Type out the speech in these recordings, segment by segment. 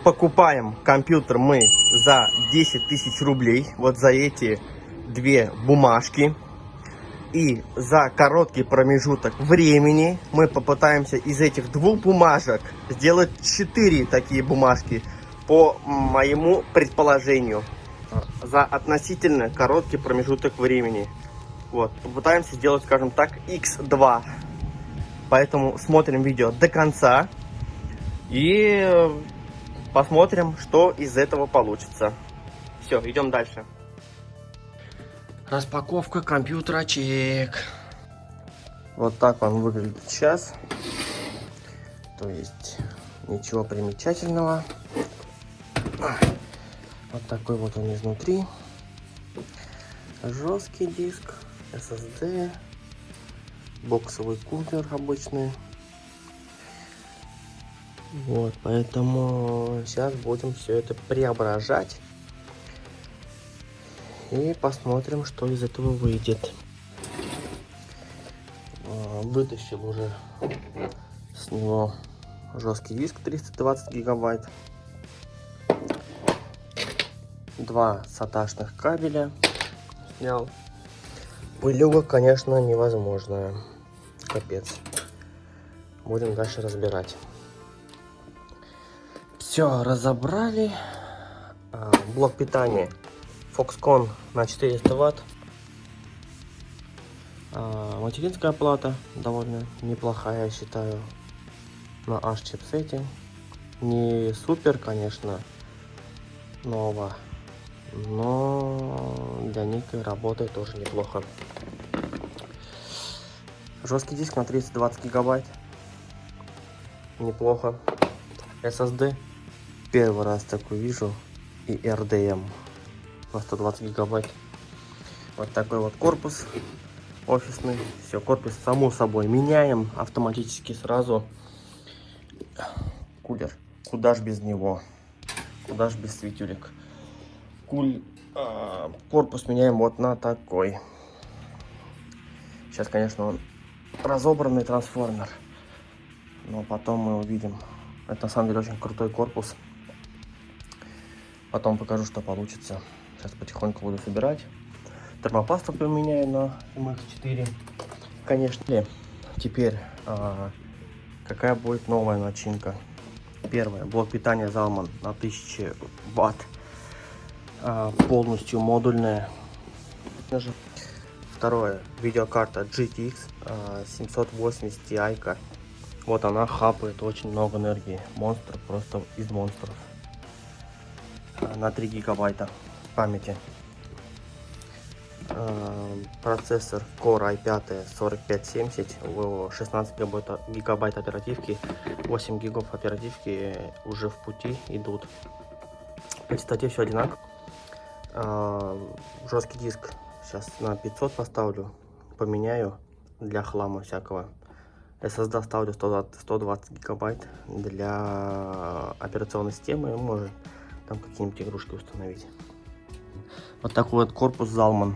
Покупаем компьютер мы за 10 тысяч рублей. Вот за эти две бумажки. И за короткий промежуток времени мы попытаемся из этих двух бумажек сделать 4 такие бумажки. По моему предположению. За относительно короткий промежуток времени. Вот. Попытаемся сделать, скажем так, x2. Поэтому смотрим видео до конца. И посмотрим, что из этого получится. Все, идем дальше. Распаковка компьютера чек. Вот так он выглядит сейчас. То есть ничего примечательного. Вот такой вот он изнутри. Жесткий диск, SSD, боксовый кулер обычный. Вот, поэтому сейчас будем все это преображать. И посмотрим, что из этого выйдет. Вытащил уже с него жесткий диск 320 гигабайт. Два SATA-шных кабеля снял. Пылюга, конечно, невозможная. Капец. Будем дальше разбирать. Все, разобрали. Блок питания Foxconn на 400 Вт. Материнская плата довольно неплохая, я считаю. На H-чипсете. Не супер, конечно, ново. Но для некой работы тоже неплохо. Жесткий диск на 320 гигабайт. Неплохо. SSD. Первый раз такой вижу. И RDM на 120 гигабайт. Вот такой вот корпус офисный. Все, корпус само собой меняем автоматически сразу. Кулер. Куда ж без него? Куда ж без светюлек? Корпус меняем вот на такой. Сейчас, конечно, он разобранный трансформер. Но потом мы увидим. Это на самом деле очень крутой корпус. Потом покажу, что получится. Сейчас потихоньку буду собирать. Термопасту поменяю на MX4. Конечно. Теперь какая будет новая начинка? Первое. Блок питания Zalman на 1000 Вт. Полностью модульная. Второе. Видеокарта GTX 780 Ti. Вот она хапает очень много энергии. Монстр просто из монстров. На 3 гигабайта памяти. Процессор Core i5 4570, 16 гигабайт оперативки, 8 гигов оперативки уже в пути идут. По частоте все одинаково. Жесткий диск сейчас на 500 поставлю, поменяю для хлама всякого. SSD ставлю 120 гигабайт для операционной системы, может там какие-нибудь игрушки установить. Вот такой вот корпус Zalman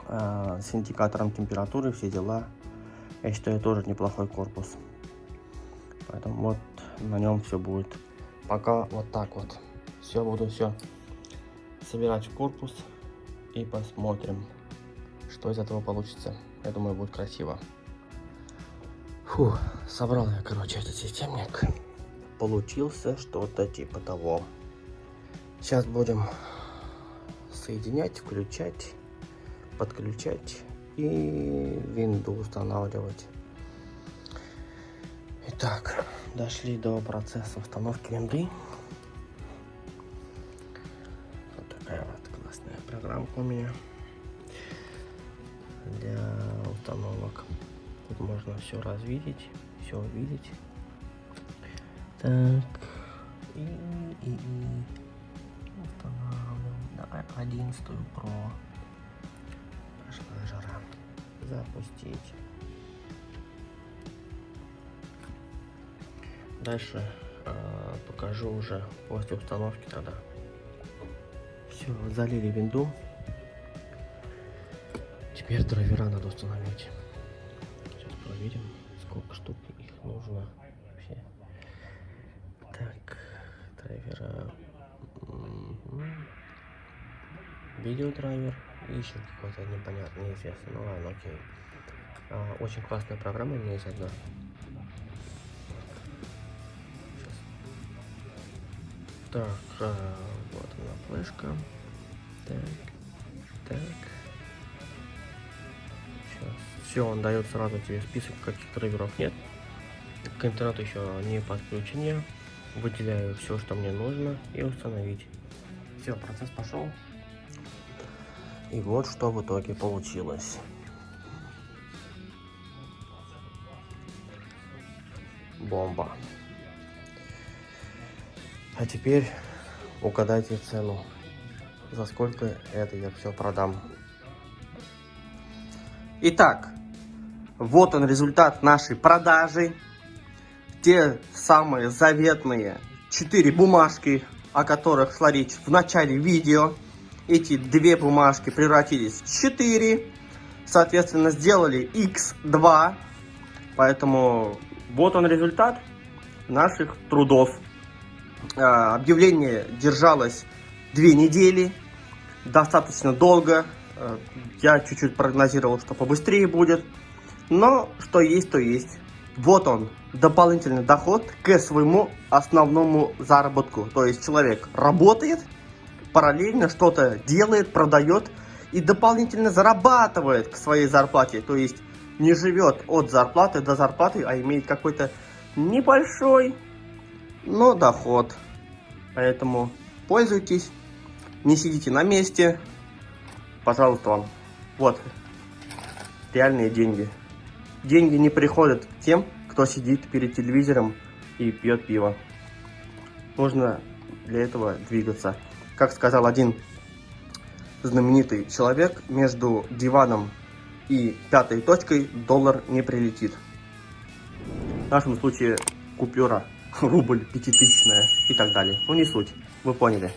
с индикатором температуры, все дела. Я считаю, тоже неплохой корпус. Поэтому вот на нем все будет. Пока вот так вот. Все, буду все собирать в корпус и посмотрим, что из этого получится. Я думаю, будет красиво. Фу, собрал я, короче, этот системник. Получился что-то типа того. Сейчас будем соединять, включать, подключать и винду устанавливать. Итак, дошли до процесса установки винды. Вот такая вот классная программка у меня для установок. Тут можно все развидеть, все увидеть. Так, и устанавливаем. Давай 11 Pro. Пошла жара. Запустить. Дальше покажу уже после установки тогда. Все, залили винду. Теперь драйвера надо установить. Сейчас проверим, сколько штук их нужно вообще. Так, видеодрайвер и еще какой-то непонятный, неизвестный. Ну ладно, окей. Очень классная программа у меня есть одна. Сейчас. Так, вот она флешка. Так. Сейчас. Все, он дает сразу тебе список, каких драйверов нет. К интернету еще не подключение. Выделяю все, что мне нужно, и установить. Все, процесс пошел. И вот что в итоге получилось. Бомба. А теперь угадайте цену. За сколько это я все продам. Итак, вот он результат нашей продажи. Те самые заветные 4 бумажки, о которых шла речь в начале видео. Эти 2 бумажки превратились в 4. Соответственно, сделали x2. Поэтому вот он результат наших трудов. Объявление держалось 2 недели. Достаточно долго. Я чуть-чуть прогнозировал, что побыстрее будет. Но что есть, то есть. Вот он, дополнительный доход к своему основному заработку. То есть человек работает, параллельно что-то делает, продает и дополнительно зарабатывает к своей зарплате. То есть не живет от зарплаты до зарплаты, а имеет какой-то небольшой, но доход. Поэтому пользуйтесь, не сидите на месте. Пожалуйста, вам. Вот, реальные деньги. Деньги не приходят тем, кто сидит перед телевизором и пьет пиво. Нужно для этого двигаться. Как сказал один знаменитый человек, между диваном и 5-й точкой доллар не прилетит. В нашем случае купюра, рубль, 5000 и так далее. Ну не суть, вы поняли.